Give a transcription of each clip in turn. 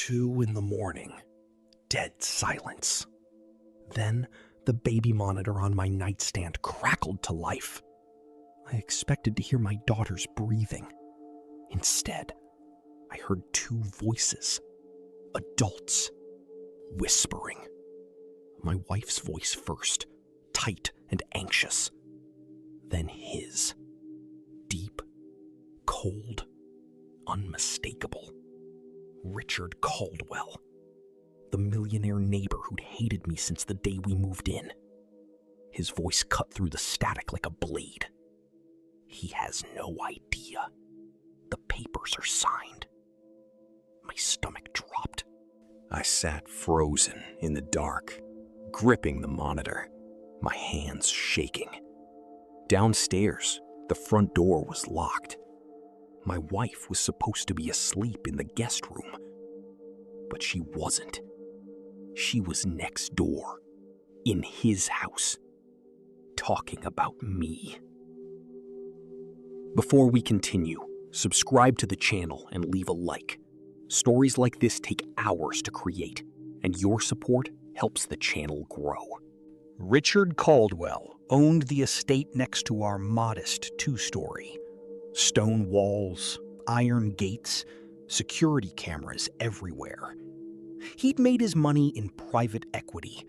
2 in the morning. Dead silence. Then the baby monitor on my nightstand crackled to life. I expected to hear my daughter's breathing. Instead, I heard 2 voices. Adults. Whispering. My wife's voice first, tight and anxious. Then his. Deep, cold, unmistakable. Richard Caldwell. The millionaire neighbor who'd hated me since the day we moved in. His voice cut through the static like a blade. He has no idea. The papers are signed. My stomach dropped. I sat frozen in the dark, gripping the monitor, my hands shaking. Downstairs, the front door was locked. My wife was supposed to be asleep in the guest room, but she wasn't. She was next door, in his house, talking about me. Before we continue, subscribe to the channel and leave a like. Stories like this take hours to create, and your support helps the channel grow. Richard Caldwell owned the estate next to our modest 2-story. Stone walls, iron gates, security cameras everywhere. He'd made his money in private equity,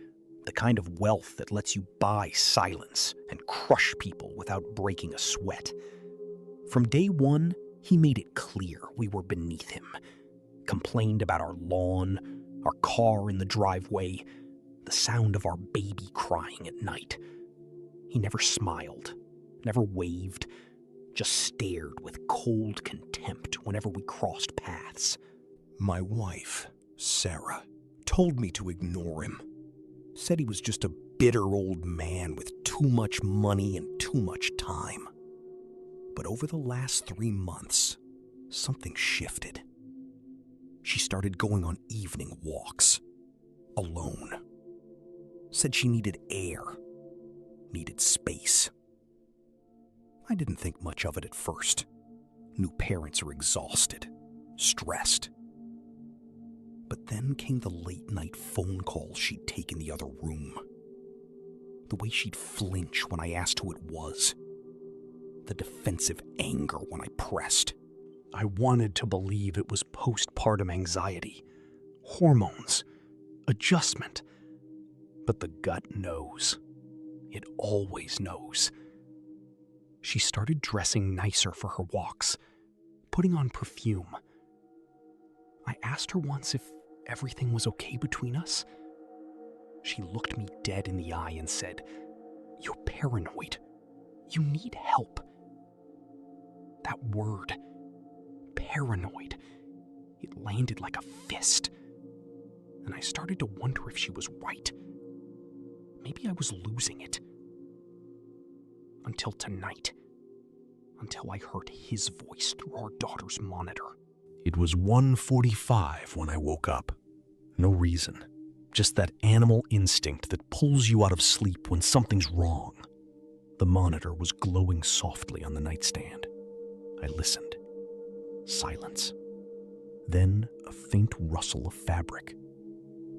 the kind of wealth that lets you buy silence and crush people without breaking a sweat. From day one, he made it clear we were beneath him. Complained about our lawn, our car in the driveway, the sound of our baby crying at night. He never smiled, never waved, just stared with cold contempt whenever we crossed paths. My wife, Sarah, told me to ignore him. Said he was just a bitter old man with too much money and too much time. But over the last 3 months, something shifted. She started going on evening walks, alone. Said she needed air, needed space. I didn't think much of it at first. New parents are exhausted, stressed. But then came the late-night phone calls she'd take in the other room. The way she'd flinch when I asked who it was. The defensive anger when I pressed. I wanted to believe it was postpartum anxiety, hormones, adjustment. But the gut knows. It always knows. She started dressing nicer for her walks, putting on perfume. I asked her once if everything was okay between us. She looked me dead in the eye and said, "You're paranoid. You need help." That word, paranoid, it landed like a fist. And I started to wonder if she was right. Maybe I was losing it. Until tonight. Until I heard his voice through our daughter's monitor. It was 1:45 when I woke up. No reason. Just that animal instinct that pulls you out of sleep when something's wrong. The monitor was glowing softly on the nightstand. I listened. Silence. Then a faint rustle of fabric.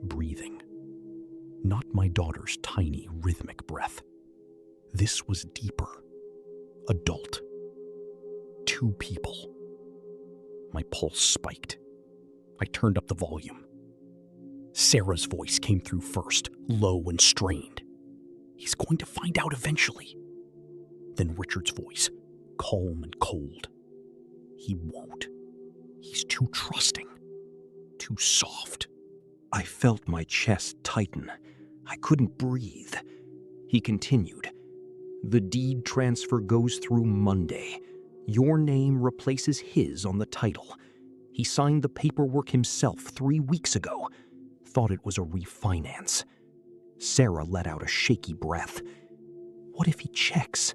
Breathing. Not my daughter's tiny, rhythmic breath. This was deeper. Adult. 2 people. My pulse spiked. I turned up the volume. Sarah's voice came through first, low and strained. He's going to find out eventually. Then Richard's voice, calm and cold. He won't. He's too trusting. Too soft. I felt my chest tighten. I couldn't breathe. He continued. The deed transfer goes through Monday. Your name replaces his on the title. He signed the paperwork himself 3 weeks ago. Thought it was a refinance. Sarah let out a shaky breath. What if he checks?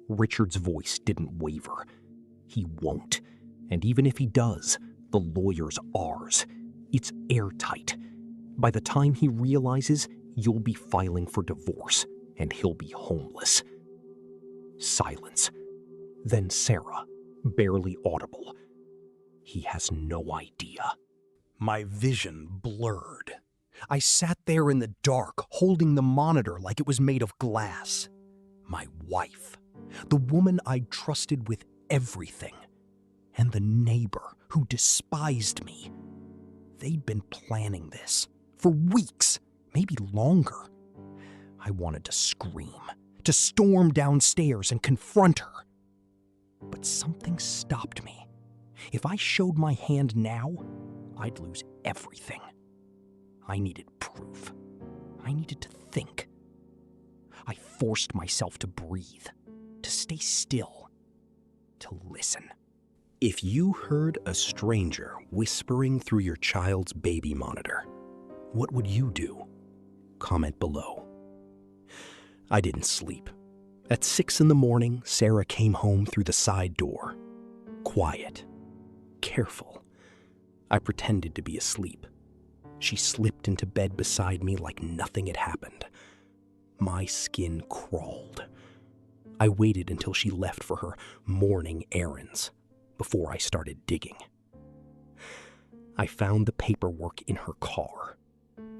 Richard's voice didn't waver. He won't. And even if he does, the lawyer's ours. It's airtight. By the time he realizes, you'll be filing for divorce, and he'll be homeless. Silence. Then Sarah, barely audible. He has no idea. My vision blurred. I sat there in the dark, holding the monitor like it was made of glass. My wife, the woman I'd trusted with everything, and the neighbor who despised me. They'd been planning this for weeks, maybe longer. I wanted to scream, to storm downstairs and confront her. But something stopped me. If I showed my hand now, I'd lose everything. I needed proof. I needed to think. I forced myself to breathe, to stay still, to listen. If you heard a stranger whispering through your child's baby monitor, what would you do? Comment below. I didn't sleep. At 6 a.m, Sarah came home through the side door. Quiet, careful. I pretended to be asleep. She slipped into bed beside me like nothing had happened. My skin crawled. I waited until she left for her morning errands before I started digging. I found the paperwork in her car,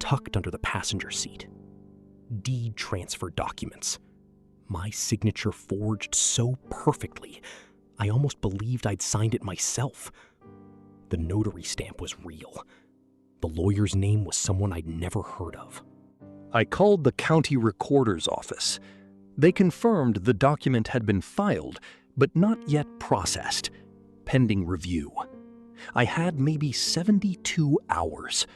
tucked under the passenger seat. Deed transfer documents. My signature forged so perfectly, I almost believed I'd signed it myself. The notary stamp was real. The lawyer's name was someone I'd never heard of. I called the county recorder's office. They confirmed the document had been filed, but not yet processed, pending review. I had maybe 72 hours.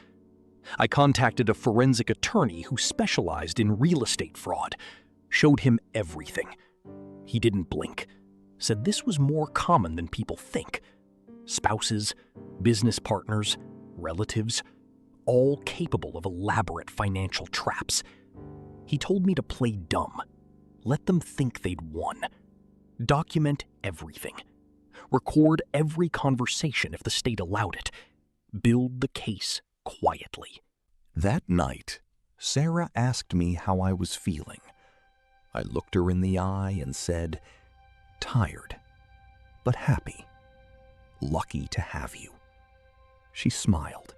I contacted a forensic attorney who specialized in real estate fraud, showed him everything. He didn't blink, said this was more common than people think. Spouses, business partners, relatives, all capable of elaborate financial traps. He told me to play dumb. Let them think they'd won. Document everything. Record every conversation if the state allowed it. Build the case quietly. That night, Sarah asked me how I was feeling. I looked her in the eye and said, "Tired, but happy. Lucky to have you." She smiled,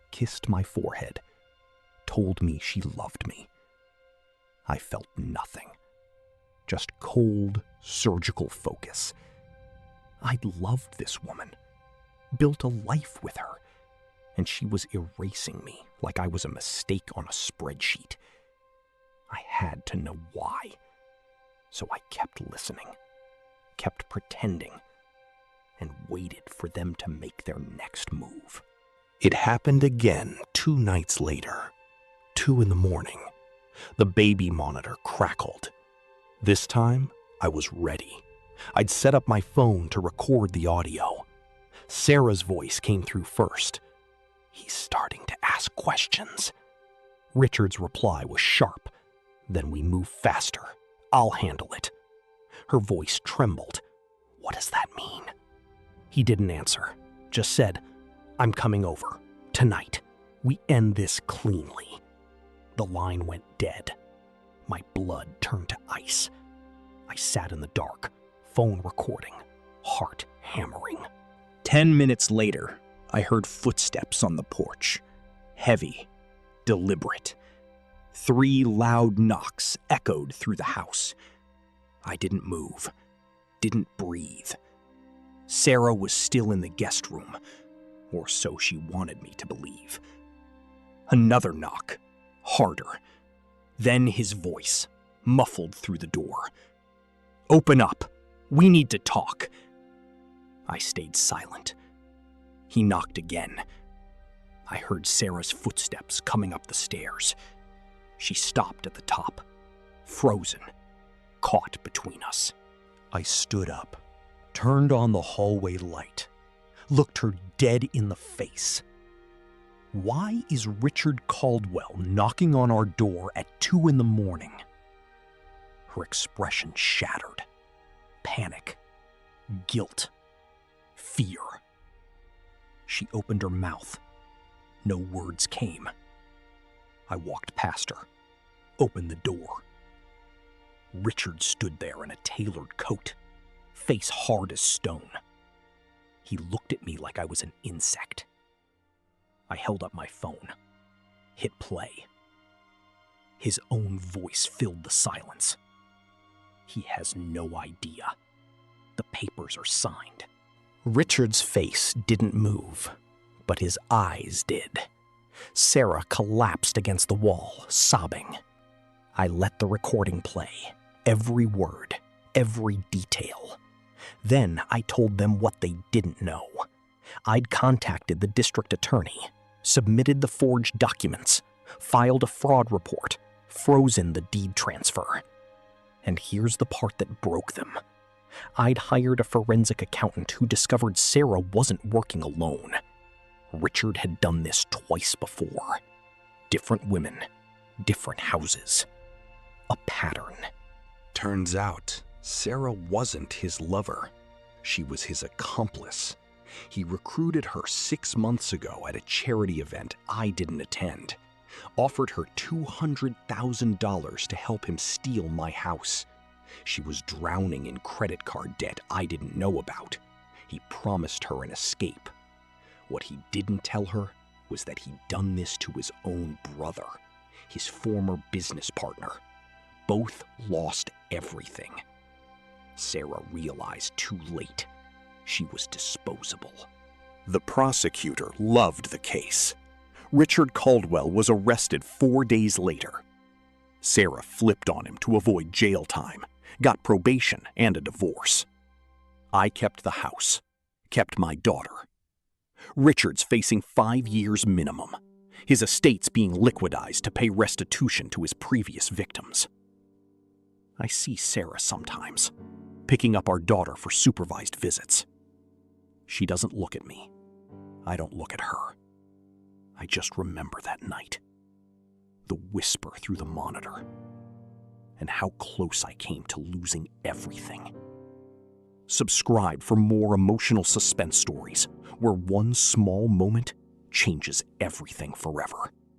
kissed my forehead, told me she loved me. I felt nothing, just cold, surgical focus. I'd loved this woman, built a life with her, and she was erasing me like I was a mistake on a spreadsheet. I had to know why, so I kept listening, kept pretending, and waited for them to make their next move. It happened again 2 nights later, 2 a.m. The baby monitor crackled. This time, I was ready. I'd set up my phone to record the audio. Sarah's voice came through first. "He's starting to ask questions." Richard's reply was sharp. "Then we move faster. I'll handle it." Her voice trembled. "What does that mean?" He didn't answer, just said, "I'm coming over. Tonight. We end this cleanly." The line went dead. My blood turned to ice. I sat in the dark, phone recording, heart hammering. 10 minutes later, I heard footsteps on the porch. Heavy, deliberate. 3 loud knocks echoed through the house. I didn't move, didn't breathe. Sarah was still in the guest room, or so she wanted me to believe. Another knock, harder. Then his voice, muffled through the door. "Open up. We need to talk." I stayed silent. He knocked again. I heard Sarah's footsteps coming up the stairs. She stopped at the top, frozen, caught between us. I stood up, turned on the hallway light, looked her dead in the face. Why is Richard Caldwell knocking on our door at 2 a.m? Her expression shattered. Panic, guilt, fear. She opened her mouth. No words came. I walked past her, opened the door. Richard stood there in a tailored coat, face hard as stone. He looked at me like I was an insect. I held up my phone, hit play. His own voice filled the silence. He has no idea. The papers are signed. Richard's face didn't move, but his eyes did. Sarah collapsed against the wall, sobbing. I let the recording play, every word, every detail. Then I told them what they didn't know. I'd contacted the district attorney, submitted the forged documents, filed a fraud report, frozen the deed transfer. And here's the part that broke them. I'd hired a forensic accountant who discovered Sarah wasn't working alone. Richard had done this twice before. Different women, different houses. A pattern. Turns out, Sarah wasn't his lover. She was his accomplice. He recruited her 6 months ago at a charity event I didn't attend. Offered her $200,000 to help him steal my house. She was drowning in credit card debt I didn't know about. He promised her an escape. What he didn't tell her was that he'd done this to his own brother, his former business partner. Both lost everything. Sarah realized too late. She was disposable. The prosecutor loved the case. Richard Caldwell was arrested 4 days later. Sarah flipped on him to avoid jail time, got probation and a divorce. I kept the house, kept my daughter. Richard's facing 5 years minimum. His estate's being liquidized to pay restitution to his previous victims. I see Sarah sometimes, picking up our daughter for supervised visits. She doesn't look at me. I don't look at her. I just remember that night. The whisper through the monitor. And how close I came to losing everything. Subscribe for more emotional suspense stories where one small moment changes everything forever.